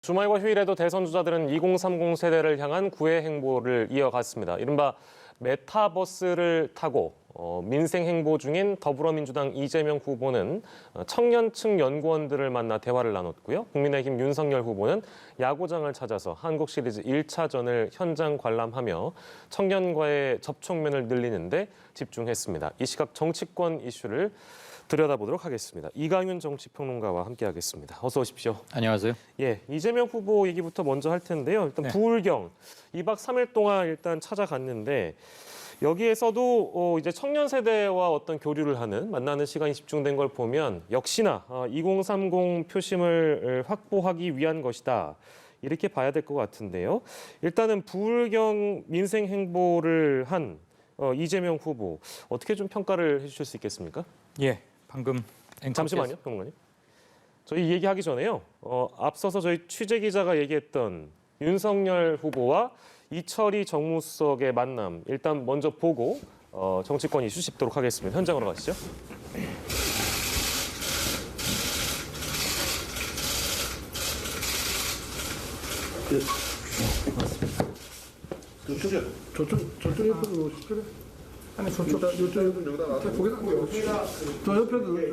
주말과 휴일에도 대선 주자들은 2030 세대를 향한 구애 행보를 이어갔습니다. 이른바 메타버스를 타고 민생 행보 중인 더불어민주당 이재명 후보는 청년층 연구원들을 만나 대화를 나눴고요. 국민의힘 윤석열 후보는 야구장을 찾아서 한국 시리즈 1차전을 현장 관람하며 청년과의 접촉면을 늘리는데 집중했습니다. 이 시각 정치권 이슈를 들여다보도록 하겠습니다. 이강윤 정치평론가와 함께하겠습니다. 어서 오십시오. 안녕하세요. 예, 이재명 후보 얘기부터 먼저 할 텐데요. 일단 부울경 2박 3일 동안 일단 찾아갔는데 여기에서도 이제 청년 세대와 어떤 교류를 하는 만나는 시간이 집중된 걸 보면 역시나 2030 표심을 확보하기 위한 것이다. 이렇게 봐야 될 것 같은데요. 일단은 부울경 민생 행보를 한 이재명 후보 어떻게 좀 평가를 해주실 수 있겠습니까? 예, 방금 잠시만요, 평론가님. 저희 얘기하기 전에요. 앞서서 저희 취재 기자가 얘기했던 윤석열 후보와 이철희 정무수석의 만남 일단 먼저 보고 정치권 이슈 짚도록 하겠습니다. 현장으로 가시죠. 저쪽 옆에도 놓으시죠. 아니 저쪽 여기다 놔둬. 거기다 놓으시죠. 저 옆에도 여기.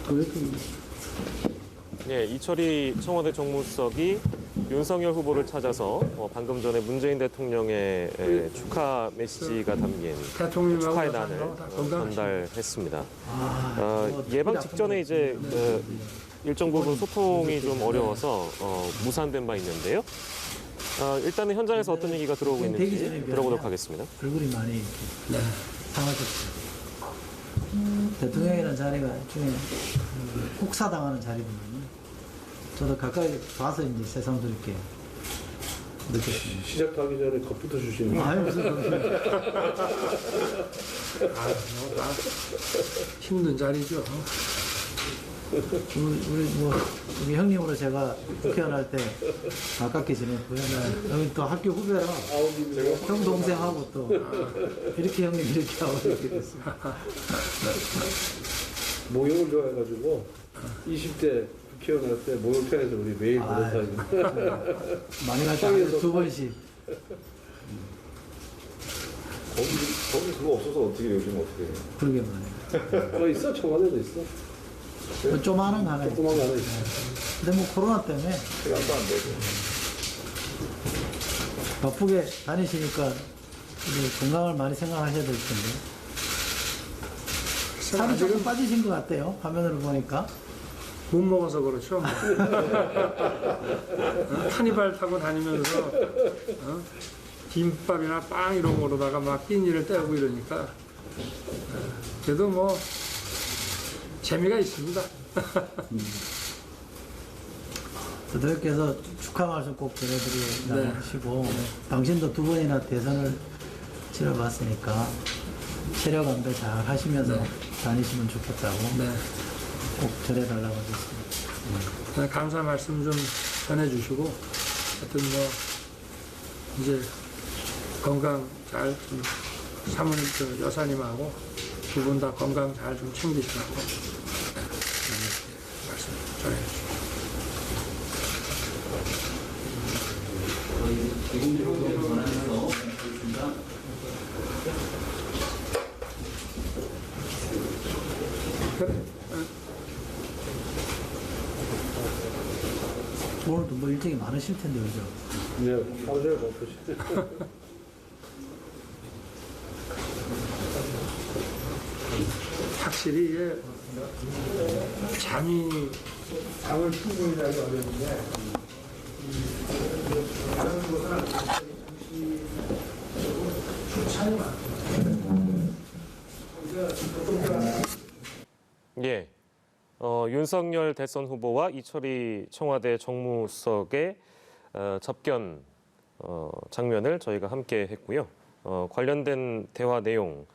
저 옆에도. 예, 이철희 청와대 정무수석이 윤석열 후보를 찾아서 방금 전에 문재인 대통령의 축하 메시지가 담긴 축하의 난을 전달했습니다. 예방 직전에 이제 일정 부분 소통이 좀 어려워서 무산된 바 있는데요. 일단은 현장에서 어떤 얘기가 들어오고 있는지 들어보도록 하겠습니다. 얼굴이 많이 상하셨죠. 대통령이라는 자리가 일종의 혹사당하는 자리거든요. 저도 가까이 봐서 이제 새삼스럽게 느꼈습니다. 시작하기 전에 겁부터 주시는 거. 아유, 무슨 힘든 자리죠. 우리 형님으로 제가 국회의원 할 때 가깝게 지냈고요. 여기 또 학교 후배라 형 동생하고 또 이렇게 형님 이렇게 하고 이렇게 됐어요. 모욕을 좋아해가지고 20대 국회의원 할 때 모욕편에서 우리 매일 보냈다고. 많이 갈때 하루에 2번씩. 거기 그거 없어서 어떻게 요즘 어떻게 해요? 그러게 말이에요. 뭐 있어? 청와대도 있어. 조그마한 거 하나 있죠. 조그만 거 하나 있어. 근데 뭐 코로나 때문에 시간도 안 되고. 바쁘게 다니시니까 이제 건강을 많이 생각하셔야 될 텐데. 살이 조금 빠지신 것 같아요. 화면으로 보니까. 못 먹어서 그렇죠. 카니발 타고 다니면서 김밥이나 빵 이런 거로다가 막 끼니를 떼고 이러니까 그래도 뭐 재미가 있습니다. 대통령께서 축하 말씀 꼭 전해드리시고 당신도 2번이나 대선을 치러봤으니까 체력 안배 잘 하시면서 다니시면 좋겠다고 꼭 전해달라고 하겠습니다. 감사 말씀 좀 전해주시고 하여튼 뭐 이제 건강 잘 좀 사모님 여사님하고 두 분 다 건강 잘 좀 챙기시라고 말씀 전해주시고. 그래. 오늘도 뭐 일정이 많으실 텐데, 그죠? 네, 하루 종일 바쁘시죠. 확실히 이게 잠을 충분히 자기 어려운데 다른 것은 차이 예, 윤석열 대선 후보와 이철희 청와대 정무수석의 접견 장면을 저희가 함께 했고요. 관련된 대화 내용,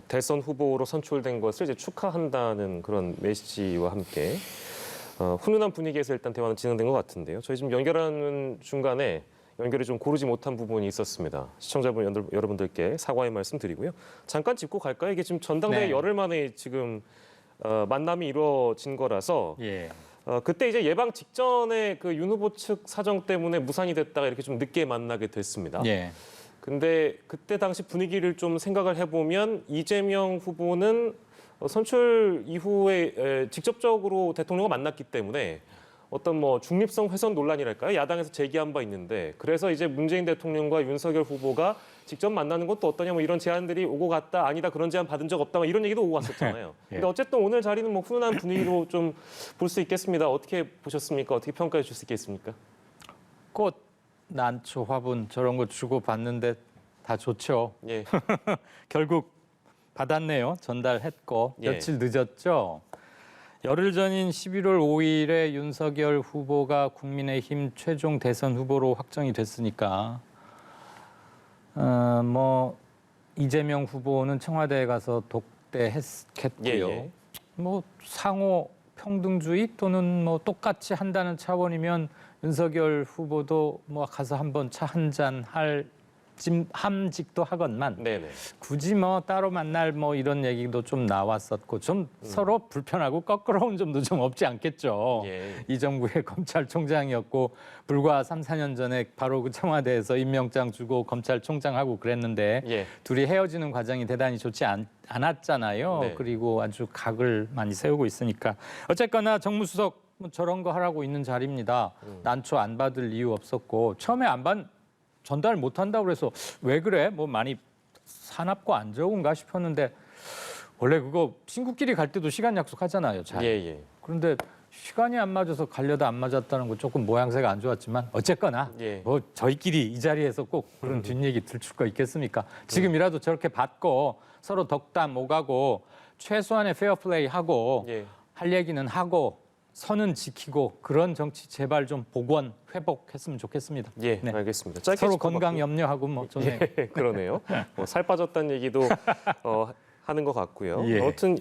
대선 후보로 선출된 것을 이제 축하한다는 그런 메시지와 함께 훈훈한 분위기에서 일단 대화는 진행된 것 같은데요. 저희 지금 연결하는 중간에 연결이 좀 고르지 못한 부분이 있었습니다. 시청자분 여러분들께 사과의 말씀 드리고요. 잠깐 짚고 갈까요? 이게 지금 전당대회 열흘 만에 지금 만남이 이루어진 거라서 예. 그때 이제 예방 직전에 그 윤 후보 측 사정 때문에 무산이 됐다가 이렇게 좀 늦게 만나게 됐습니다. 예. 근데 그때 당시 분위기를 좀 생각을 해보면 이재명 후보는 선출 이후에 직접적으로 대통령과 만났기 때문에 어떤 뭐 중립성 훼손 논란이랄까요? 야당에서 제기한 바 있는데 그래서 이제 문재인 대통령과 윤석열 후보가 직접 만나는 것도 어떠냐 뭐 이런 제안들이 오고 갔다 아니다 그런 제안 받은 적 없다 뭐 이런 얘기도 오고 갔었잖아요. 예. 근데 어쨌든 오늘 자리는 뭐 훈훈한 분위기로 좀 볼 수 있겠습니다. 어떻게 보셨습니까? 어떻게 평가해 주실 수 있겠습니까? 꽃, 난초, 화분 저런 거 주고 받는데 다 좋죠. 예. 결국 받았네요. 전달했고 예. 며칠 늦었죠. 열흘 전인 11월 5일에 윤석열 후보가 국민의힘 최종 대선 후보로 확정이 됐으니까 뭐 이재명 후보는 청와대에 가서 독대했겠고요. 예. 뭐 상호 평등주의 또는 뭐 똑같이 한다는 차원이면 윤석열 후보도 뭐 가서 한번 차 한 잔 할 함직도 하건만 네네. 굳이 뭐 따로 만날 뭐 이런 얘기도 좀 나왔었고 좀 서로 불편하고 껄끄러운 점도 좀 없지 않겠죠. 예. 이 정부의 검찰총장이었고 불과 3, 4년 전에 바로 그 청와대에서 임명장 주고 검찰총장하고 그랬는데 예. 둘이 헤어지는 과정이 대단히 좋지 않았잖아요. 네. 그리고 아주 각을 많이 세우고 있으니까 어쨌거나 정무수석 뭐 저런 거 하라고 있는 자리입니다. 난초 안 받을 이유 없었고 처음에 전달 못한다고 그래서 왜 그래? 뭐 많이 사납고 안 좋은가 싶었는데 원래 그거 친구끼리 갈 때도 시간 약속하잖아요. 잘. 예, 예. 그런데 시간이 안 맞아서 가려다 안 맞았다는 거 조금 모양새가 안 좋았지만 어쨌거나 예. 뭐 저희끼리 이 자리에서 꼭 그런 뒷얘기 들출 거 있겠습니까? 지금이라도 저렇게 받고 서로 덕담 오가고 최소한의 페어플레이 하고 예. 할 얘기는 하고 선은 지키고 그런 정치 제발 좀 복원 회복했으면 좋겠습니다. 예, 네. 알겠습니다. 짧게 서로 짚어봤고요. 건강 염려하고 뭐 좋네요. 예, 그러네요. 살 빠졌다는 얘기도 하는 것 같고요. 예. 아무튼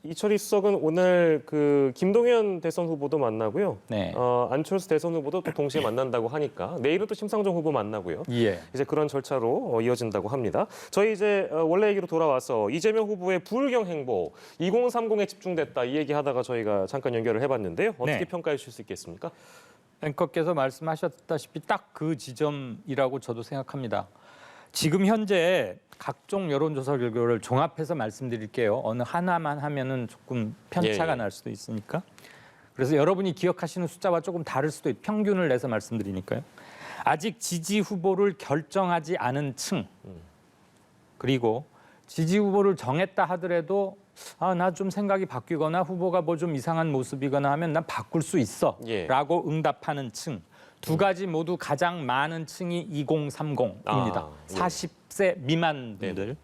이철희 수석은 오늘 그 김동연 대선 후보도 만나고요. 네. 안철수 대선 후보도 또 동시에 만난다고 하니까 내일은 또 심상정 후보 만나고요. 예. 이제 그런 절차로 이어진다고 합니다. 저희 이제 원래 얘기로 돌아와서 이재명 후보의 불경 행보 2030에 집중됐다 이 얘기하다가 저희가 잠깐 연결을 해봤는데요. 어떻게 네. 평가해 주실 수 있겠습니까? 앵커께서 말씀하셨다시피 딱 그 지점이라고 저도 생각합니다. 지금 현재 각종 여론조사 결과를 종합해서 말씀드릴게요. 어느 하나만 하면은 조금 편차가 예, 예. 날 수도 있으니까. 그래서 여러분이 기억하시는 숫자와 조금 다를 수도 있고 평균을 내서 말씀드리니까요. 아직 지지 후보를 결정하지 않은 층 그리고 지지 후보를 정했다 하더라도 나 좀 생각이 바뀌거나 후보가 뭐 좀 이상한 모습이거나 하면 난 바꿀 수 있어 예. 라고 응답하는 층. 두 가지 모두 가장 많은 층이 2030입니다. 아, 예. 40세 미만 분들.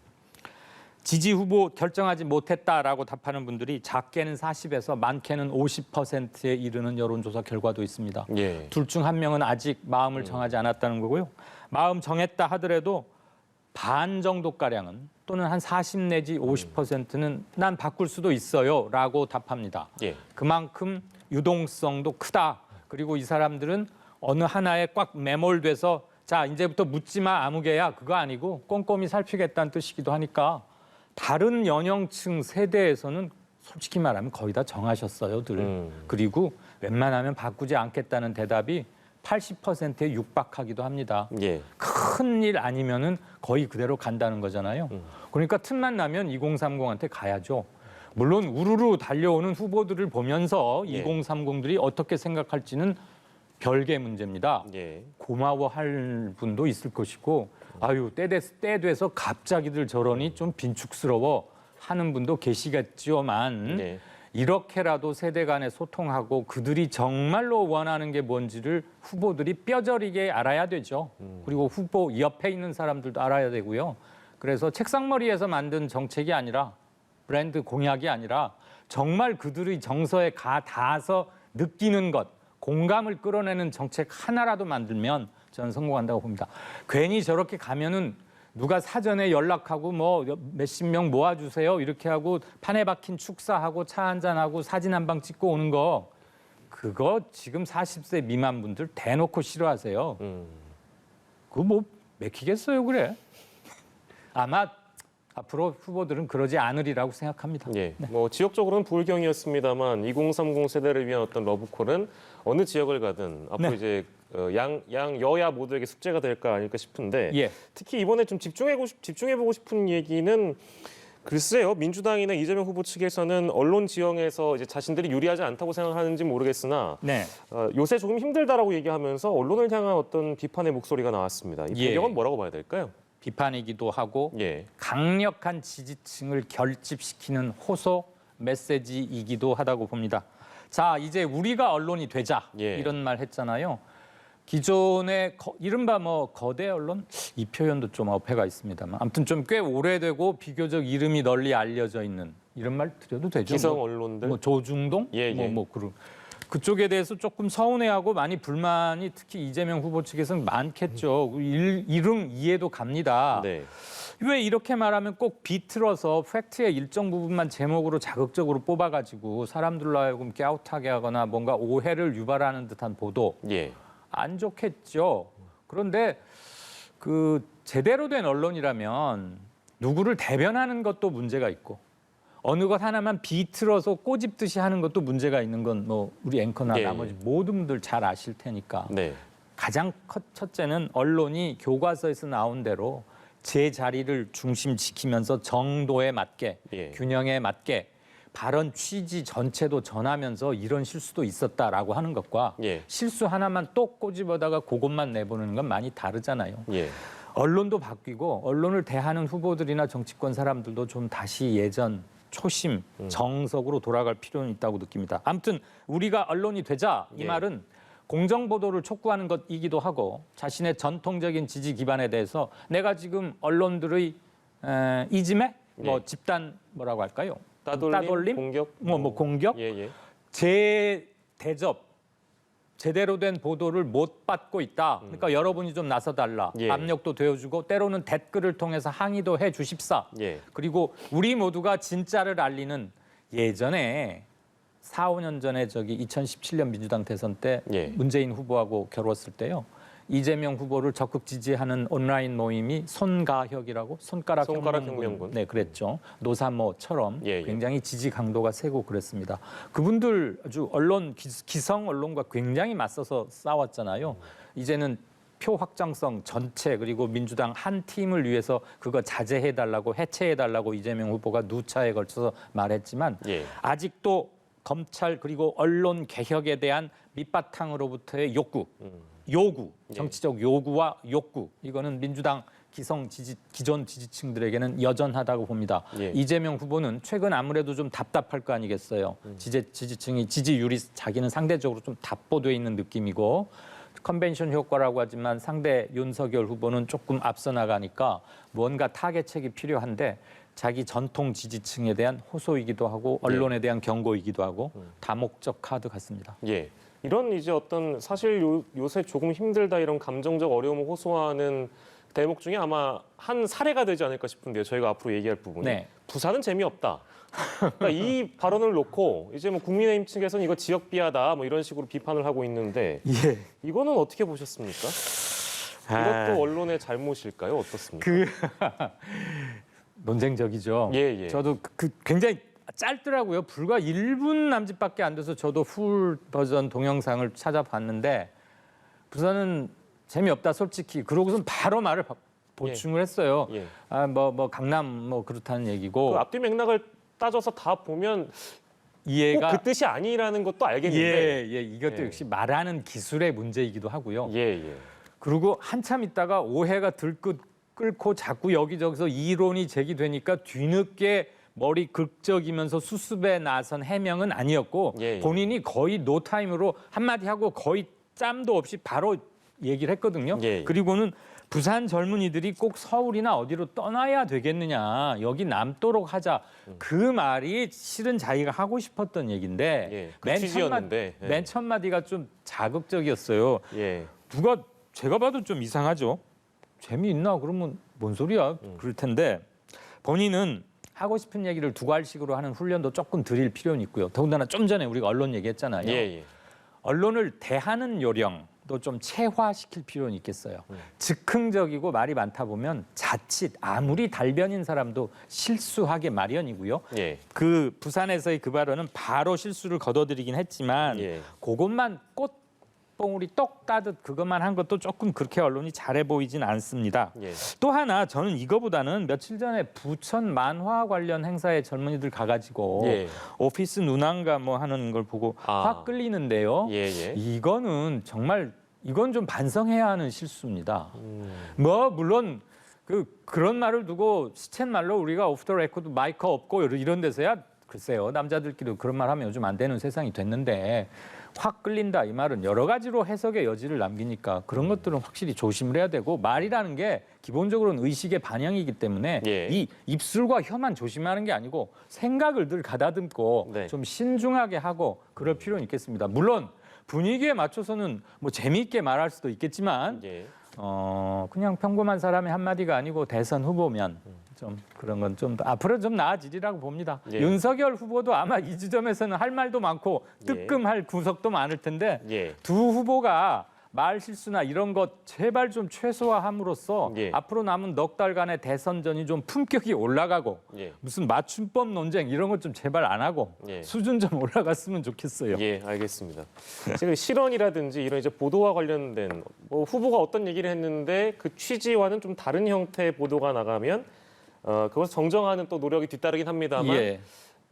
지지 후보 결정하지 못했다라고 답하는 분들이 작게는 40에서 많게는 50%에 이르는 여론조사 결과도 있습니다. 예. 둘 중 한 명은 아직 마음을 정하지 않았다는 거고요. 마음 정했다 하더라도 반 정도가량은 또는 한 40 내지 50%는 난 바꿀 수도 있어요라고 답합니다. 예. 그만큼 유동성도 크다. 그리고 이 사람들은 어느 하나에 꽉 매몰돼서 자 이제부터 묻지 마 아무개야 그거 아니고 꼼꼼히 살피겠다는 뜻이기도 하니까 다른 연령층 세대에서는 솔직히 말하면 거의 다 정하셨어요, 늘. 그리고 웬만하면 바꾸지 않겠다는 대답이 80%에 육박하기도 합니다. 예. 큰 일 아니면은 거의 그대로 간다는 거잖아요. 그러니까 틈만 나면 2030한테 가야죠. 물론 우르르 달려오는 후보들을 보면서 예. 2030들이 어떻게 생각할지는 별개 문제입니다. 예. 고마워할 분도 있을 것이고 아유 때 돼서 갑자기들 저러니 좀 빈축스러워 하는 분도 계시겠지만 예. 이렇게라도 세대 간에 소통하고 그들이 정말로 원하는 게 뭔지를 후보들이 뼈저리게 알아야 되죠. 그리고 후보 옆에 있는 사람들도 알아야 되고요. 그래서 책상머리에서 만든 정책이 아니라 브랜드 공약이 아니라 정말 그들의 정서에 닿아서 느끼는 것, 공감을 끌어내는 정책 하나라도 만들면 저는 성공한다고 봅니다. 괜히 저렇게 가면은 누가 사전에 연락하고 뭐 몇십 명 모아주세요 이렇게 하고 판에 박힌 축사하고 차 한잔하고 사진 한 방 찍고 오는 거 그거 지금 40세 미만 분들 대놓고 싫어하세요. 그거 뭐 맥히겠어요 그래? 아마 앞으로 후보들은 그러지 않으리라고 생각합니다. 예, 뭐 지역적으로는 불경이었습니다만 2030 세대를 위한 어떤 러브콜은 어느 지역을 가든 앞으로 네. 이제 양 여야 모두에게 숙제가 될까 아닐까 싶은데 예. 특히 이번에 좀 집중해보고 싶은 얘기는 글쎄요, 민주당이나 이재명 후보 측에서는 언론 지형에서 이제 자신들이 유리하지 않다고 생각하는지 모르겠으나 네. 요새 조금 힘들다라고 얘기하면서 언론을 향한 어떤 비판의 목소리가 나왔습니다. 이 예. 배경은 뭐라고 봐야 될까요? 비판이기도 하고 예, 강력한 지지층을 결집시키는 호소 메시지이기도 하다고 봅니다. 자, 이제 우리가 언론이 되자 예. 이런 말 했잖아요. 기존의 이른바 뭐 거대 언론 이 표현도 좀 어폐가 있습니다만 아무튼 좀 꽤 오래되고 비교적 이름이 널리 알려져 있는 이런 말 드려도 되죠. 기성 언론들. 뭐 조중동 예, 예. 그쪽에 대해서 조금 서운해하고 많이 불만이 특히 이재명 후보 측에서는 많겠죠. 이름 이해도 갑니다. 네. 왜 이렇게 말하면 꼭 비틀어서 팩트의 일정 부분만 제목으로 자극적으로 뽑아가지고 사람들로 하여금 갸웃하게 하거나 뭔가 오해를 유발하는 듯한 보도 예. 안 좋겠죠. 그런데 그 제대로 된 언론이라면 누구를 대변하는 것도 문제가 있고 어느 것 하나만 비틀어서 꼬집듯이 하는 것도 문제가 있는 건 뭐 우리 앵커나 예, 나머지 모든 분들 잘 아실 테니까 네. 가장 첫째는 언론이 교과서에서 나온 대로 제 자리를 중심 지키면서 정도에 맞게 예. 균형에 맞게 발언 취지 전체도 전하면서 이런 실수도 있었다라고 하는 것과 예. 실수 하나만 또 꼬집어다가 그것만 내보내는 건 많이 다르잖아요. 예. 언론도 바뀌고 언론을 대하는 후보들이나 정치권 사람들도 좀 다시 예전 초심, 정석으로 돌아갈 필요는 있다고 느낍니다. 아무튼 우리가 언론이 되자 이 예. 말은 공정 보도를 촉구하는 것이기도 하고 자신의 전통적인 지지 기반에 대해서 내가 지금 언론들의 이짐에 뭐 예. 집단 뭐라고 할까요? 따돌림, 공격, 뭐 공격, 예, 예. 재대접, 제대로 된 보도를 못 받고 있다. 그러니까 여러분이 좀 나서달라. 예. 압력도 되어주고 때로는 댓글을 통해서 항의도 해주십사. 예. 그리고 우리 모두가 진짜를 알리는 예전에 4, 5년 전에 저기 2017년 민주당 대선 때 예. 문재인 후보하고 겨뤘을 때요. 이재명 후보를 적극 지지하는 온라인 모임이 손가혁이라고 손가락 혁명군. 네, 그랬죠. 노사모처럼 예, 예. 굉장히 지지 강도가 세고 그랬습니다. 그분들 아주 언론 기성 언론과 굉장히 맞서서 싸웠잖아요. 이제는 표 확장성 전체 그리고 민주당 한 팀을 위해서 그거 자제해달라고 해체해달라고 이재명 후보가 누차에 걸쳐서 말했지만 예. 아직도 검찰 그리고 언론 개혁에 대한 밑바탕으로부터의 요구, 정치적 요구와 욕구 이거는 민주당 기존 지지층들에게는 여전하다고 봅니다. 예. 이재명 후보는 최근 아무래도 좀 답답할 거 아니겠어요. 지지층이 지지율이 자기는 상대적으로 좀 답보돼 있는 느낌이고 컨벤션 효과라고 하지만 상대 윤석열 후보는 조금 앞서 나가니까 뭔가 타겟책이 필요한데 자기 전통 지지층에 대한 호소이기도 하고 언론에 대한 경고이기도 하고 다목적 카드 같습니다. 예. 이런 이제 어떤 사실 요새 조금 힘들다 이런 감정적 어려움을 호소하는 대목 중에 아마 한 사례가 되지 않을까 싶은데요. 저희가 앞으로 얘기할 부분이 네. 부산은 재미없다. 그러니까 이 발언을 놓고 이제 뭐 국민의힘 측에서는 이거 지역 비하다 뭐 이런 식으로 비판을 하고 있는데 예. 이거는 어떻게 보셨습니까? 이것도 언론의 잘못일까요? 어떻습니까? 논쟁적이죠. 예, 예. 저도 굉장히 짧더라고요. 불과 1분 남짓밖에 안 돼서 저도 풀 버전 동영상을 찾아봤는데 부산은 재미없다 솔직히. 그러고선 바로 말을 보충을 했어요. 예. 아, 뭐 강남 뭐 그렇다는 얘기고 그 앞뒤 맥락을 따져서 다 보면 꼭 이해가 그 뜻이 아니라는 것도 알겠는데. 예, 이것도 예. 역시 말하는 기술의 문제이기도 하고요. 예, 예. 그리고 한참 있다가 오해가 끓고 자꾸 여기저기서 이론이 제기되니까 뒤늦게 머리 긁적이면서 수습에 나선 해명은 아니었고 예, 예. 본인이 거의 노타임으로 한마디 하고 거의 짬도 없이 바로 얘기를 했거든요. 예. 그리고는 부산 젊은이들이 꼭 서울이나 어디로 떠나야 되겠느냐. 여기 남도록 하자. 그 말이 실은 자기가 하고 싶었던 얘기인데 예, 그 취지였는데. 예. 맨 첫 마디가 좀 자극적이었어요. 예. 누가 제가 봐도 좀 이상하죠. 재미있나? 그러면 뭔 소리야? 그럴 텐데 본인은 하고 싶은 얘기를 두괄식으로 하는 훈련도 조금 드릴 필요는 있고요. 더군다나 좀 전에 우리가 언론 얘기했잖아요. 예, 예. 언론을 대하는 요령, 좀 체화시킬 필요는 있겠어요. 즉흥적이고 말이 많다 보면 자칫 아무리 달변인 사람도 실수하게 마련이고요. 예. 그 부산에서의 그 발언은 바로 실수를 거둬들이긴 했지만 예. 그것만 꽃봉우리 똑 따듯 그것만 한 것도 조금 그렇게 언론이 잘해 보이진 않습니다. 예. 또 하나 저는 이거보다는 며칠 전에 부천 만화 관련 행사에 젊은이들 가가지고 예. 오피스 눈안가 뭐 하는 걸 보고 아. 확 끌리는데요. 예, 예. 이거는 정말 이건 좀 반성해야 하는 실수입니다. 뭐 물론 그런 말을 두고 시쳇말로 우리가 오프 더 레코드 마이크 없고 이런 데서야 글쎄요 남자들끼리 그런 말 하면 요즘 안 되는 세상이 됐는데 확 끌린다 이 말은 여러 가지로 해석의 여지를 남기니까 그런 것들은 확실히 조심을 해야 되고 말이라는 게 기본적으로는 의식의 반영이기 때문에 예. 이 입술과 혀만 조심하는 게 아니고 생각을 늘 가다듬고 네. 좀 신중하게 하고 그럴 필요는 있겠습니다. 물론 분위기에 맞춰서는 뭐 재미있게 말할 수도 있겠지만 예. 그냥 평범한 사람의 한마디가 아니고 대선 후보면 좀 그런 건 좀 앞으로 좀 나아지리라고 봅니다. 예. 윤석열 후보도 아마 이 지점에서는 할 말도 많고 뜨끔할 구석도 많을 텐데 예. 두 후보가 말 실수나 이런 것 제발 좀 최소화함으로써 예. 앞으로 남은 넉 달간의 대선전이 좀 품격이 올라가고 예. 무슨 맞춤법 논쟁 이런 것 좀 제발 안 하고 예. 수준 좀 올라갔으면 좋겠어요. 예, 알겠습니다. 지금 실언이라든지 이런 이제 보도와 관련된 뭐 후보가 어떤 얘기를 했는데 그 취지와는 좀 다른 형태의 보도가 나가면 그것을 정정하는 또 노력이 뒤따르긴 합니다만 예.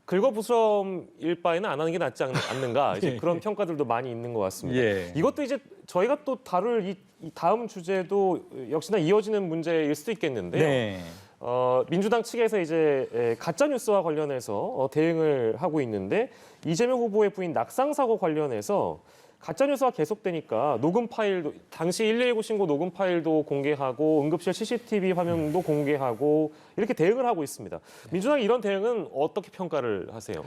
긁어부스럼일 바에는 안 하는 게 낫지 않는가 이제 그런 평가들도 많이 있는 것 같습니다. 예. 이것도 이제 저희가 또 다룰 이 다음 주제도 역시나 이어지는 문제일 수도 있겠는데요. 네. 민주당 측에서 이제 가짜 뉴스와 관련해서 대응을 하고 있는데 이재명 후보의 부인 낙상 사고 관련해서 가짜 뉴스가 계속되니까 녹음 파일도 당시 119 신고 녹음 파일도 공개하고 응급실 CCTV 화면도 공개하고 이렇게 대응을 하고 있습니다. 민주당이 이런 대응은 어떻게 평가를 하세요?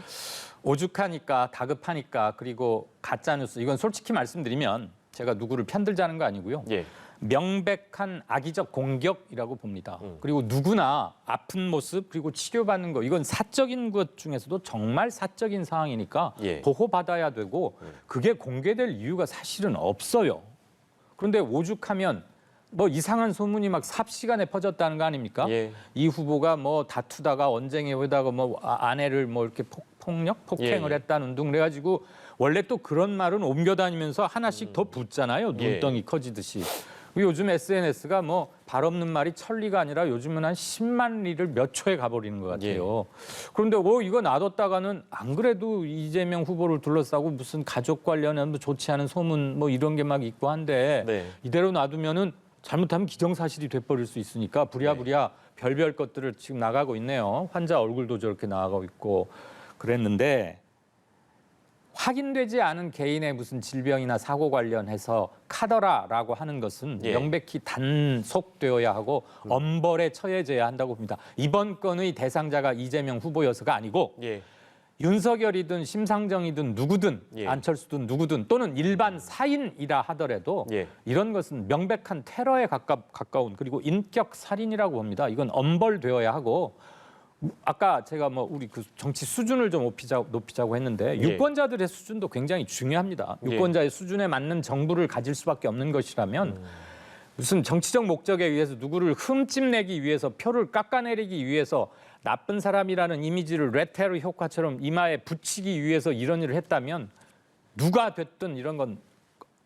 오죽하니까 다급하니까 그리고 가짜 뉴스 이건 솔직히 말씀드리면 제가 누구를 편들자는 거 아니고요. 예. 명백한 악의적 공격이라고 봅니다. 그리고 누구나 아픈 모습 그리고 치료받는 거 이건 사적인 것 중에서도 정말 사적인 상황이니까 예. 보호받아야 되고 그게 공개될 이유가 사실은 없어요. 그런데 오죽하면 뭐 이상한 소문이 막 삽시간에 퍼졌다는 거 아닙니까? 예. 이 후보가 뭐 다투다가 언쟁에 오다가 뭐 아내를 뭐 이렇게 폭행을 예. 했다는 등 그래가지고 원래 또 그런 말은 옮겨다니면서 하나씩 더 붙잖아요. 예. 눈덩이 커지듯이. 요즘 SNS가 뭐 발 없는 말이 천리가 아니라 요즘은 한 10만 리를 몇 초에 가버리는 것 같아요. 그런데 이거 놔뒀다가는 안 그래도 이재명 후보를 둘러싸고 무슨 가족 관련한 뭐 좋지 않은 소문 뭐 이런 게 막 있고 한데 네. 이대로 놔두면은 잘못하면 기정사실이 돼버릴 수 있으니까 부랴부랴 별별 것들을 지금 나가고 있네요. 환자 얼굴도 저렇게 나가고 있고 그랬는데 확인되지 않은 개인의 무슨 질병이나 사고 관련해서 카더라라고 하는 것은 예. 명백히 단속되어야 하고 엄벌에 처해져야 한다고 봅니다. 이번 건의 대상자가 이재명 후보여서가 아니고 예. 윤석열이든 심상정이든 누구든 예. 안철수든 누구든 또는 일반 사인이라 하더라도 예. 이런 것은 명백한 테러에 가까운 그리고 인격 살인이라고 봅니다. 이건 엄벌되어야 하고 아까 제가 뭐 우리 그 정치 수준을 좀 높이자고 했는데 예. 유권자들의 수준도 굉장히 중요합니다. 예. 유권자의 수준에 맞는 정부를 가질 수밖에 없는 것이라면 무슨 정치적 목적에 의해서 누구를 흠집내기 위해서 표를 깎아내리기 위해서 나쁜 사람이라는 이미지를 레테르 효과처럼 이마에 붙이기 위해서 이런 일을 했다면 누가 됐든 이런 건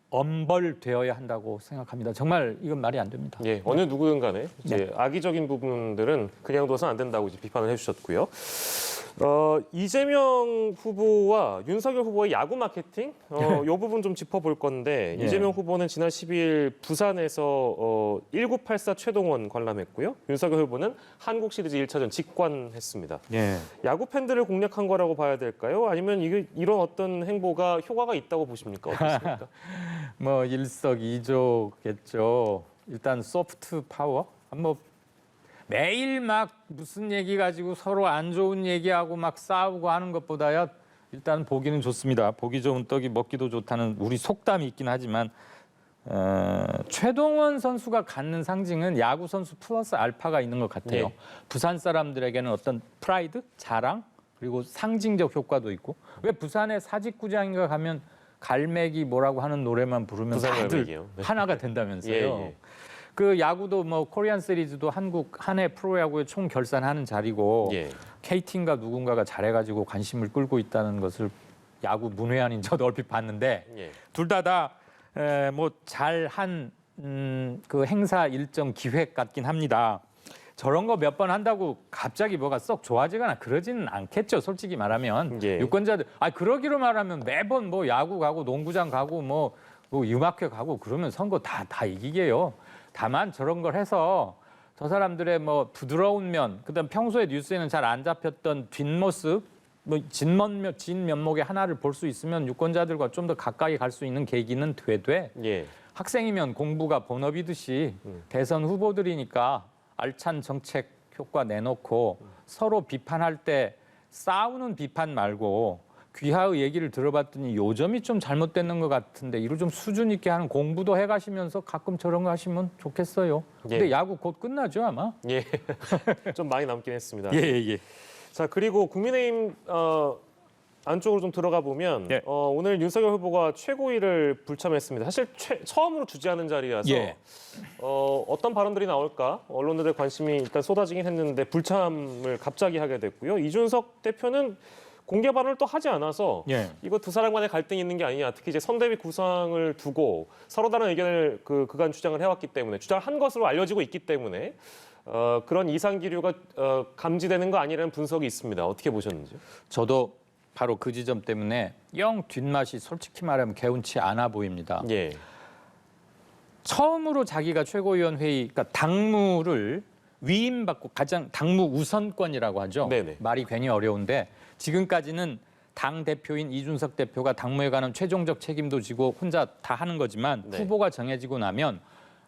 엄벌되어야 한다고 생각합니다. 정말 이건 말이 안 됩니다. 예, 어느 누구든 간에 이제 악의적인 부분들은 그냥 둬서는 안 된다고 이제 비판을 해주셨고요. 이재명 후보와 윤석열 후보의 야구 마케팅, 이 부분 좀 짚어볼 건데 예. 이재명 후보는 지난 12일 부산에서 1984 최동원 관람했고요. 윤석열 후보는 한국 시리즈 1차전 직관했습니다. 예. 야구 팬들을 공략한 거라고 봐야 될까요? 아니면 이런 어떤 행보가 효과가 있다고 보십니까? 어떻습니까? 뭐 일석이조겠죠. 일단 소프트 파워. 뭐 매일 막 무슨 얘기 가지고 서로 안 좋은 얘기하고 막 싸우고 하는 것보다야 일단 보기는 좋습니다. 보기 좋은 떡이 먹기도 좋다는 우리 속담이 있긴 하지만 최동원 선수가 갖는 상징은 야구 선수 플러스 알파가 있는 것 같아요. 네. 부산 사람들에게는 어떤 프라이드, 자랑 그리고 상징적 효과도 있고 왜 부산의 사직구장인가 가면 갈매기 뭐라고 하는 노래만 부르면 부산 다들 갈매기요. 네. 하나가 된다면서요. 예, 예. 그 야구도 뭐 코리안 시리즈도 한국 한 해 프로야구의 총 결산하는 자리고 예. KT인가 누군가가 잘해가지고 관심을 끌고 있다는 것을 야구 문외한인 저도 얼핏 봤는데 예. 둘 다 뭐 잘한 그 행사 일정 기획 같긴 합니다. 저런 거 몇 번 한다고 갑자기 뭐가 썩 좋아지거나 그러지는 않겠죠. 솔직히 말하면 예. 유권자들 그러기로 말하면 매번 뭐 야구 가고 농구장 가고 뭐 음악회 가고 그러면 선거 다 이기게요. 다만 저런 걸 해서 저 사람들의 뭐 부드러운 면, 그다음 평소에 뉴스에는 잘 안 잡혔던 뒷모습, 뭐 진면목의 하나를 볼 수 있으면 유권자들과 좀 더 가까이 갈 수 있는 계기는 되되 예. 학생이면 공부가 본업이듯이 대선 후보들이니까 알찬 정책 효과 내놓고 서로 비판할 때 싸우는 비판 말고 귀하의 얘기를 들어봤더니 요점이 좀 잘못됐는 것 같은데 이를 좀 수준 있게 하는 공부도 해가시면서 가끔 저런 거 하시면 좋겠어요. 근데 예. 야구 곧 끝나죠 아마. 예. 좀 많이 남긴 했습니다. 예. 자, 그리고 국민의힘 안쪽으로 좀 들어가 보면 예. 오늘 윤석열 후보가 최고위를 불참했습니다. 사실 처음으로 주재하는 자리라서 예. 어떤 발언들이 나올까 언론들의 관심이 일단 쏟아지긴 했는데 불참을 갑자기 하게 됐고요. 이준석 대표는 공개 발언을 또 하지 않아서 예. 이거 두 사람 간에 갈등이 있는 게 아니냐. 특히 이제 선대위 구상을 두고 서로 다른 의견을 그간 주장을 해왔기 때문에 주장한 것으로 알려지고 있기 때문에 그런 이상 기류가 감지되는 거 아니라는 분석이 있습니다. 어떻게 보셨는지요? 저도 바로 그 지점 때문에 영 뒷맛이 솔직히 말하면 개운치 않아 보입니다. 예. 처음으로 자기가 최고위원회의, 그러니까 당무를 위임받고 가장 당무 우선권이라고 하죠. 네네. 말이 괜히 어려운데 지금까지는 당 대표인 이준석 대표가 당무에 관한 최종적 책임도 지고 혼자 다 하는 거지만 네. 후보가 정해지고 나면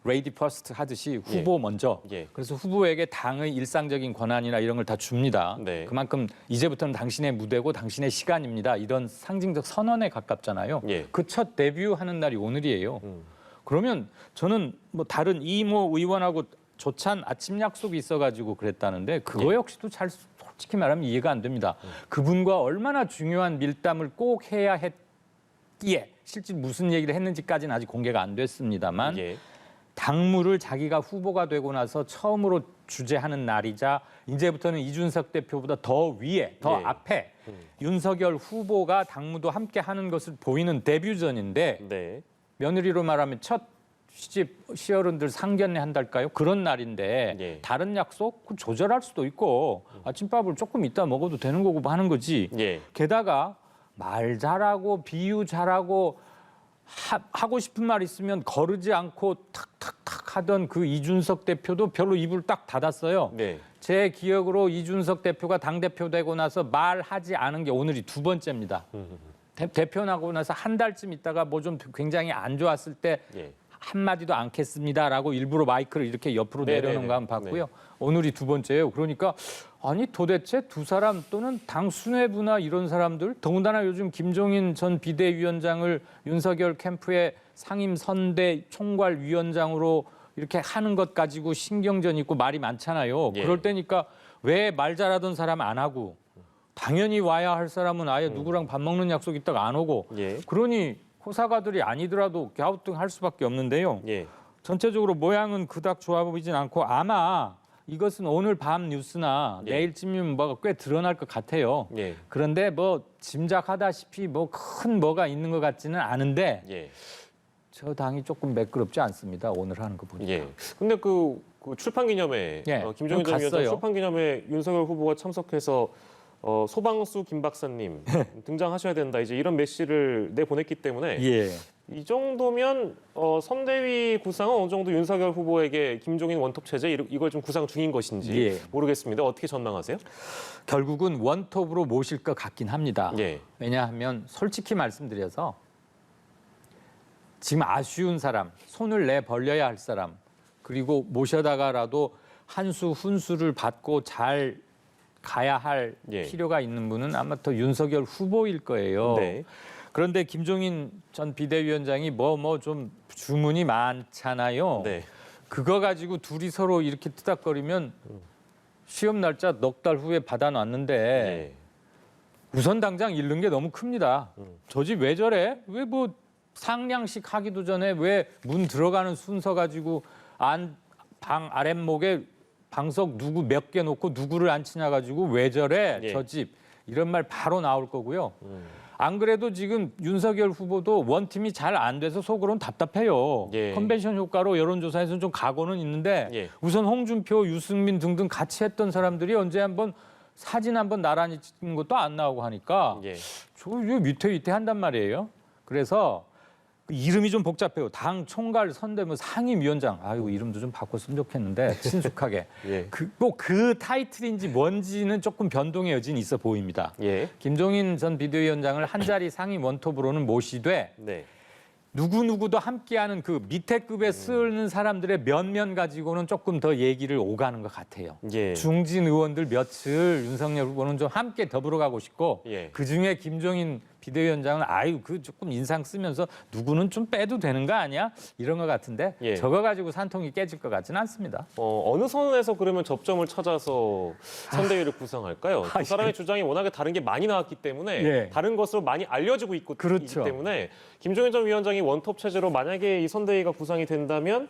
레이디 퍼스트 하듯이 후보 먼저. 예. 그래서 후보에게 당의 일상적인 권한이나 이런 걸 다 줍니다. 네. 그만큼 이제부터는 당신의 무대고 당신의 시간입니다. 이런 상징적 선언에 가깝잖아요. 예. 그 첫 데뷔하는 날이 오늘이에요. 그러면 저는 뭐 다른 이모 의원하고 조찬 아침 약속이 있어가지고 그랬다는데 그거 예. 역시도 잘 솔직히 말하면 이해가 안 됩니다. 그분과 얼마나 중요한 밀담을 꼭 해야 했기에 실제 무슨 얘기를 했는지까지는 아직 공개가 안 됐습니다만 예. 당무를 자기가 후보가 되고 나서 처음으로 주재하는 날이자 이제부터는 이준석 대표보다 더 위에, 더 예. 앞에 윤석열 후보가 당무도 함께 하는 것을 보이는 데뷔전인데 네. 며느리로 말하면 첫 시집 시어른들 상견례 한달까요? 그런 날인데 예. 다른 약속 그 조절할 수도 있고 아침밥을 조금 이따 먹어도 되는 거고 뭐 하는 거지. 예. 게다가 말 잘하고 비유 잘하고 하고 싶은 말 있으면 거르지 않고 탁탁탁 하던 그 이준석 대표도 별로 입을 딱 닫았어요. 네. 제 기억으로 이준석 대표가 당대표 되고 나서 말하지 않은 게 오늘이 두 번째입니다. 대표 나고 나서 한 달쯤 있다가 뭐 좀 굉장히 안 좋았을 때 예. 한마디도 않겠습니다라고 일부러 마이크를 이렇게 옆으로 네네네. 내려놓은 거 한번 봤고요. 오늘이 두 번째예요. 그러니까 아니 도대체 두 사람 또는 당 수뇌부나 이런 사람들 더군다나 요즘 김종인 전 비대위원장을 윤석열 캠프의 상임 선대 총괄위원장으로 이렇게 하는 것 가지고 신경전 있고 말이 많잖아요. 예. 그럴 때니까 왜 말 잘하던 사람 안 하고 당연히 와야 할 사람은 아예 누구랑 밥 먹는 약속 있다가 안 오고 예. 그러니 호사가들이 아니더라도 갸우뚱할 수밖에 없는데요. 예. 전체적으로 모양은 그닥 좋아 보이진 않고 아마 이것은 오늘 밤 뉴스나 예. 내일쯤이면 뭐가 꽤 드러날 것 같아요. 예. 그런데 뭐 짐작하다시피 뭐 큰 뭐가 있는 것 같지는 않은데 예. 저 당이 조금 매끄럽지 않습니다. 오늘 하는 거 보니까. 예. 근데 그 출판 기념회 예, 김종인 전 위원장 갔어요. 출판 기념회 윤석열 후보가 참석해서 소방수 김 박사님 등장하셔야 된다. 이제 이런 메시를 내보냈기 때문에 예. 이 정도면 선대위 구상은 어느 정도 윤석열 후보에게 김종인 원톱 체제 이걸 좀 구상 중인 것인지 예. 모르겠습니다. 어떻게 전망하세요? 결국은 원톱으로 모실 것 같긴 합니다. 예. 왜냐하면 솔직히 말씀드려서 지금 아쉬운 사람, 손을 내 벌려야 할 사람, 그리고 모셔다가라도 한수 훈수를 받고 잘 가야 할 예. 필요가 있는 분은 아마 더 윤석열 후보일 거예요. 네. 그런데 김종인 전 비대위원장이 뭐 좀 주문이 많잖아요. 네. 그거 가지고 둘이 서로 이렇게 뜨닥거리면 시험 날짜 넉 달 후에 받아놨는데 예. 우선 당장 잃는 게 너무 큽니다. 저 집 왜 저래? 왜 뭐 상량식 하기도 전에 왜 문 들어가는 순서 가지고 방 아랫목에 방석 누구 몇 개 놓고 누구를 앉히냐 가지고 왜 저래? 예. 저 집. 이런 말 바로 나올 거고요. 안 그래도 지금 윤석열 후보도 원팀이 잘 안 돼서 속으로는 답답해요. 예. 컨벤션 효과로 여론조사에서는 좀 각오는 있는데 예. 우선 홍준표, 유승민 등등 같이 했던 사람들이 언제 한번 사진 한번 나란히 찍는 것도 안 나오고 하니까 예. 저 위태위태 한단 말이에요. 그래서 이름이 좀 복잡해요. 당 총괄 선대모 상임위원장. 아이고 이름도 좀 바꿨으면 좋겠는데 친숙하게. 예. 그 타이틀인지 뭔지는 조금 변동의 여지는 있어 보입니다. 예. 김종인 전 비대위원장을 한 자리 상임 원톱으로는 모시되 네. 누구누구도 함께하는 그 밑에 급에 쓰는 사람들의 면면 가지고는 조금 더 얘기를 오가는 것 같아요. 예. 중진 의원들 며칠 윤석열 후보는 좀 함께 더불어 가고 싶고 예. 그중에 김종인 비대위원장은 아유 그 조금 인상 쓰면서 누구는 좀 빼도 되는 거 아니야? 이런 것 같은데 예. 저거 가지고 산통이 깨질 것 같지는 않습니다. 어느 선에서 그러면 접점을 찾아서 선대위를 구성할까요? 두 사람의 주장이 워낙에 다른 게 많이 나왔기 때문에 예. 다른 것으로 많이 알려지고 있기 그렇죠. 때문에 김종인 전 위원장이 원톱 체제로 만약에 이 선대위가 구성이 된다면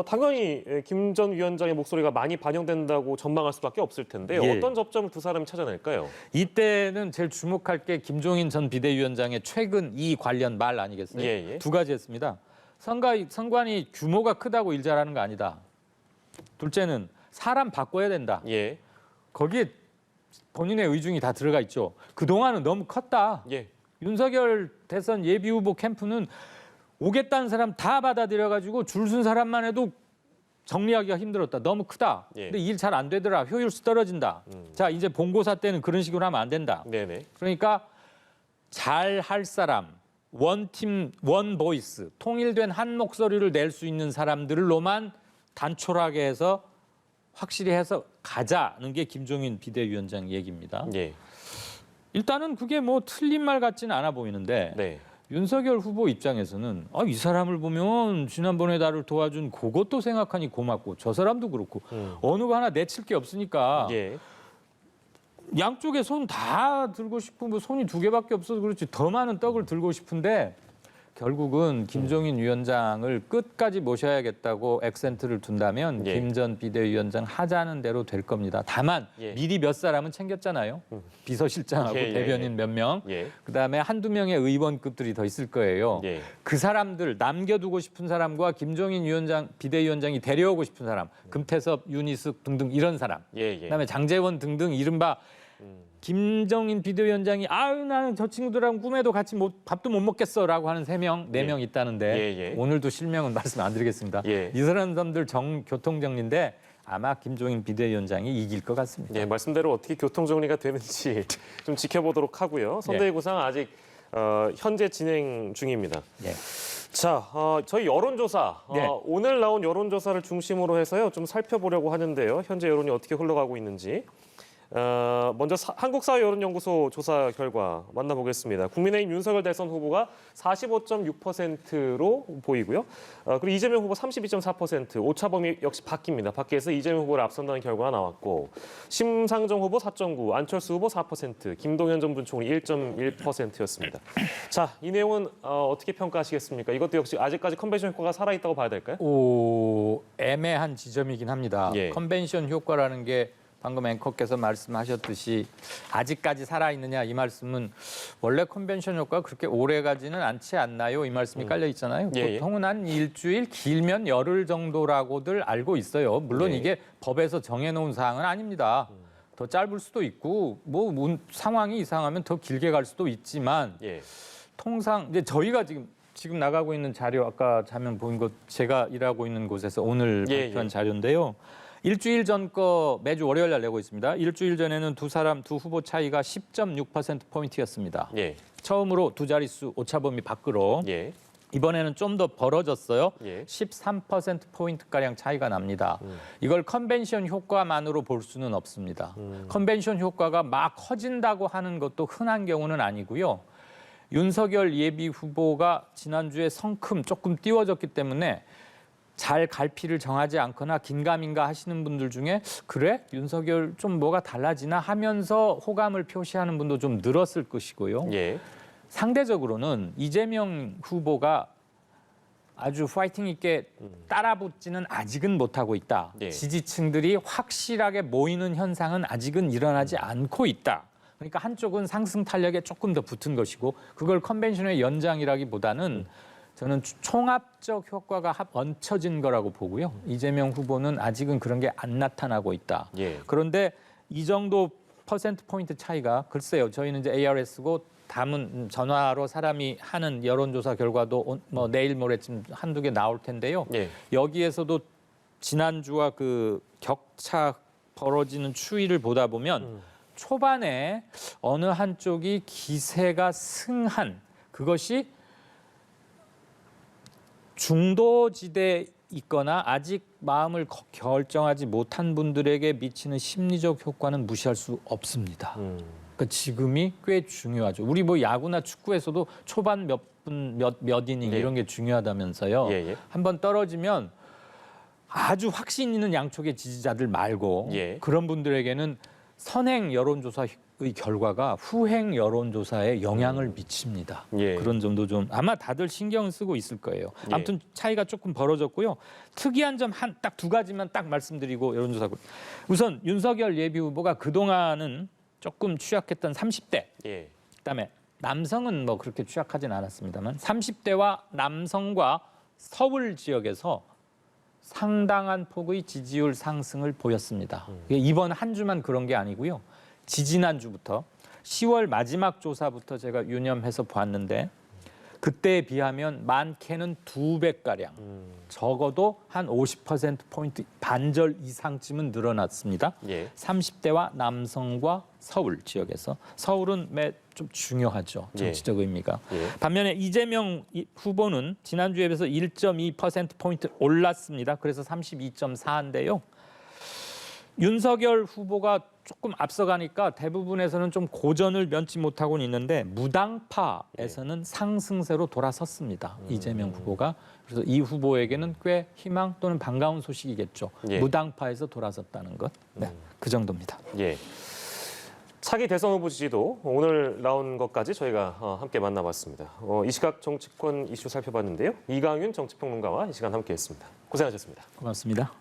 당연히 김 전 위원장의 목소리가 많이 반영된다고 전망할 수밖에 없을 텐데 예. 어떤 접점을 두 사람이 찾아낼까요? 이때는 제일 주목할 게 김종인 전 비대위원장의 최근 이 관련 말 아니겠어요? 예, 예. 두 가지 했습니다. 선관위 규모가 크다고 일 잘하는 거 아니다. 둘째는 사람 바꿔야 된다. 예, 거기에 본인의 의중이 다 들어가 있죠. 그동안은 너무 컸다. 예, 윤석열 대선 예비후보 캠프는 오겠다는 사람 다 받아들여가지고 줄 쓴 사람만 해도 정리하기가 힘들었다. 너무 크다. 예. 근데 일 잘 안 되더라. 효율수 떨어진다. 자 이제 본고사 때는 그런 식으로 하면 안 된다. 네네, 그러니까 잘 할 사람, 원팀, 원 보이스, 통일된 한 목소리를 낼 수 있는 사람들로만 단촐하게 해서 확실히 해서 가자는 게 김종인 비대위원장 얘기입니다. 예, 일단은 그게 뭐 틀린 말 같지는 않아 보이는데 네, 윤석열 후보 입장에서는 이 사람을 보면 지난번에 나를 도와준 그것도 생각하니 고맙고 저 사람도 그렇고 어느 거 하나 내칠 게 없으니까 예, 양쪽에 손 다 들고 싶고 뭐 손이 두 개밖에 없어서 그렇지 더 많은 떡을 들고 싶은데 결국은 김종인 위원장을 끝까지 모셔야겠다고 액센트를 둔다면 예. 김 전 비대위원장 하자는 대로 될 겁니다. 다만 예. 미리 몇 사람은 챙겼잖아요. 비서실장하고 예, 예, 대변인 몇 명. 예, 그다음에 한두 명의 의원급들이 더 있을 거예요. 예. 그 사람들 남겨두고 싶은 사람과 김종인 위원장 비대위원장이 데려오고 싶은 사람, 금태섭, 윤희숙 등등 이런 사람. 예, 예. 그다음에 장제원 등등 이른바 김종인 비대위원장이 아유 나는 저 친구들하고 꿈에도 같이 밥도 못 먹겠어라고 하는 3명, 4명 있다는데 예, 예. 오늘도 실명은 말씀 안 드리겠습니다. 예. 이 사람들 교통정리인데 아마 김종인 비대위원장이 이길 것 같습니다. 예, 말씀대로 어떻게 교통 정리가 되는지 좀 지켜보도록 하고요. 선대위 구상 아직 현재 진행 중입니다. 예. 자, 저희 여론조사 네. 오늘 나온 여론조사를 중심으로 해서요 좀 살펴보려고 하는데요. 현재 여론이 어떻게 흘러가고 있는지. 먼저 한국사회여론연구소 조사 결과 만나보겠습니다. 국민의힘 윤석열 대선 후보가 45.6%로 보이고요. 그리고 이재명 후보 32.4%, 오차범위 역시 바뀝니다. 밖에서 이재명 후보를 앞선다는 결과가 나왔고 심상정 후보 4.9, 안철수 후보 4%, 김동연 전 부총리 1.1%였습니다. 자, 이 내용은 어떻게 평가하시겠습니까? 이것도 역시 아직까지 컨벤션 효과가 살아있다고 봐야 될까요? 애매한 지점이긴 합니다. 예. 컨벤션 효과라는 게 방금 앵커께서 말씀하셨듯이 아직까지 살아있느냐 이 말씀은 원래 컨벤션 효과가 그렇게 오래 가지는 않지 않나요? 이 말씀이 깔려 있잖아요. 예, 예. 보통은 한 일주일 길면 열흘 정도라고들 알고 있어요. 물론 예. 이게 법에서 정해놓은 사항은 아닙니다. 더 짧을 수도 있고 뭐 상황이 이상하면 더 길게 갈 수도 있지만 예. 통상 이제 저희가 지금 나가고 있는 자료 아까 자면 보인 것 제가 일하고 있는 곳에서 오늘 예, 발표한 예. 자료인데요. 일주일 전 거 매주 월요일 날 내고 있습니다. 일주일 전에는 두 후보 차이가 10.6%포인트였습니다. 예. 처음으로 두 자릿수 오차범위 밖으로. 예. 이번에는 좀 더 벌어졌어요. 예. 13%포인트가량 차이가 납니다. 이걸 컨벤션 효과만으로 볼 수는 없습니다. 컨벤션 효과가 막 커진다고 하는 것도 흔한 경우는 아니고요. 윤석열 예비 후보가 지난주에 성큼 조금 띄워졌기 때문에 잘 갈피를 정하지 않거나 긴가민가 하시는 분들 중에 그래? 윤석열 좀 뭐가 달라지나 하면서 호감을 표시하는 분도 좀 늘었을 것이고요. 예. 상대적으로는 이재명 후보가 아주 파이팅 있게 따라붙지는 아직은 못하고 있다. 예. 지지층들이 확실하게 모이는 현상은 아직은 일어나지 않고 있다. 그러니까 한쪽은 상승 탄력에 조금 더 붙은 것이고 그걸 컨벤션의 연장이라기보다는 저는 총합적 효과가 얹혀진 거라고 보고요. 이재명 후보는 아직은 그런 게 안 나타나고 있다. 예. 그런데 이 정도 퍼센트 포인트 차이가 글쎄요. 저희는 이제 ARS고 다음은 전화로 사람이 하는 여론조사 결과도 뭐 내일 모레쯤 한두 개 나올 텐데요. 예. 여기에서도 지난주와 그 격차 벌어지는 추이를 보다 보면 초반에 어느 한쪽이 기세가 승한 그것이 중도지대에 있거나 아직 마음을 결정하지 못한 분들에게 미치는 심리적 효과는 무시할 수 없습니다. 그러니까 지금이 꽤 중요하죠. 우리 뭐 야구나 축구에서도 초반 몇 분, 몇 이닝 예. 이런 게 중요하다면서요. 예, 예. 한번 떨어지면 아주 확신 있는 양쪽의 지지자들 말고 예. 그런 분들에게는 선행 여론조사의 결과가 후행 여론조사에 영향을 미칩니다. 예. 그런 점도 좀 아마 다들 신경 쓰고 있을 거예요. 예. 아무튼 차이가 조금 벌어졌고요. 특이한 점 딱 두 가지만 딱 말씀드리고 여론조사. 우선 윤석열 예비 후보가 그동안은 조금 취약했던 30대. 예. 그다음에 남성은 뭐 그렇게 취약하진 않았습니다만 30대와 남성과 서울 지역에서 상당한 폭의 지지율 상승을 보였습니다. 이번 한 주만 그런 게 아니고요. 지지난주부터 10월 마지막 조사부터 제가 유념해서 보았는데 그때에 비하면 많게는 2배가량 적어도 한 50%포인트 반절 이상쯤은 늘어났습니다. 예. 30대와 남성과 서울 지역에서 서울은 좀 중요하죠. 정치적 의미가. 예. 반면에 이재명 후보는 지난주에 비해서 1.2%포인트 올랐습니다. 그래서 32.4인데요. 윤석열 후보가 조금 앞서가니까 대부분에서는 좀 고전을 면치 못하고는 있는데 무당파에서는 상승세로 돌아섰습니다. 이재명 후보가. 그래서 이 후보에게는 꽤 희망 또는 반가운 소식이겠죠. 예. 무당파에서 돌아섰다는 것. 네, 그 정도입니다. 예. 차기 대선 후보 지지도 오늘 나온 것까지 저희가 함께 만나봤습니다. 이 시각 정치권 이슈 살펴봤는데요. 이강윤 정치평론가와 이 시간 함께했습니다. 고생하셨습니다. 고맙습니다.